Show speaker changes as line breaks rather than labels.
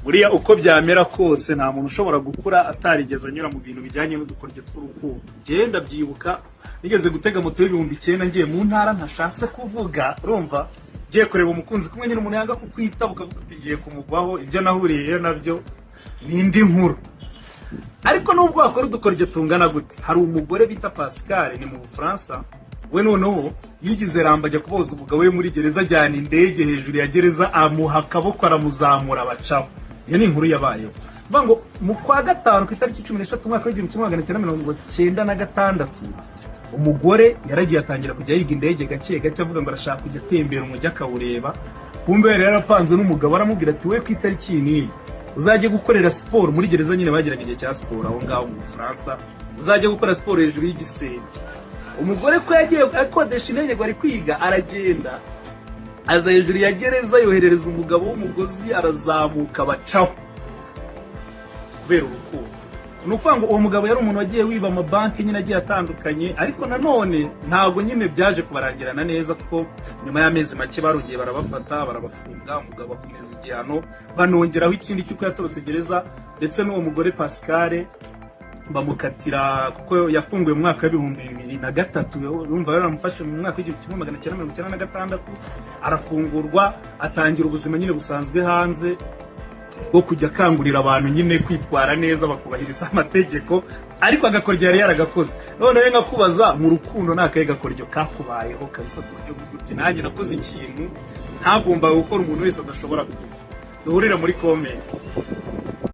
buriya uko byamera kose nta muntu ushobora gukura atarigeze anyura mu bintu bijyanye n'udukoryo tw'urukundo. Genda byibuka nigeze gutega moto y'ibihumbi 9 ngiye mu ntara ntashatse kuvuga, urumva ngiye kureba umukunzi kumwe nyine umuntu yanga kukwita ukavuga uti ngiye kumugwaho, ibyo nahuriye nabyo n'indi nkuru. Ariko nubwo wakora udukoryo tungana gute, hari umugore bita Pascal ni mu Bufaransa, we noneho yigize ramba ajya kuboza umugabo we muri gereza, ajyana indege hejuru ya gereza amuha akaboko aramuzamura bacaho. Iyo ni inkuru yabayeho. Ngo mu kwa gatanu ku itariki 13 mwaka w'1996 umugore yaragiye atangira kujya yiga indege gake gake avuga ngo arashaka kujya atembera umujyi akawureba. Kumbe yari yarapanze n'umugabo aramubwira ati we ku itariki n'iyi uzajye gukorera siporo muri gereza, nyine bagiraga igihe cya siporo aho ngaho mu Bufaransa, uzajye gukora siporo hejuru y'igisenge. Umugore ko yagiye akodesha indege ngo ari kwiga, aragenda aza hejuru ya gereza yoherereza umugabo w'umugozi arazamuka bacaho kubera urukundo. Nukuvuga ngo uwo mugabo yari umuntu wagiye wiba amabanki nyine agiye atandukanye, ariko nanone ntabwo nyine byaje kubarangirana neza, kuko nyuma y'amezi make barugiye barabafata barabafunga, umugabo akomeza igihano, banongeraho ikindi cy'uko yatorotse gereza, ndetse n'uwo mugore Pascal bamukatira kuko yafunguye mu mwaka w'2003, urumva yaramufashe mu mwaka w'1996 arafungurwa, atangira ubuzima nyine busanzwe hanze bwo kujya akangurira abantu nyine kwitwara neza bakubahiriza amategeko, ariko agakoryo yari yaragakoze. None we nkakubaza, mu rukundo nakaye gakoryo kakubayeho kabisa ku buryo bw'uti nanjye nakoze ikintu ntagomba gukora umuntu wese adashobora gukora? Duhurira muri comment.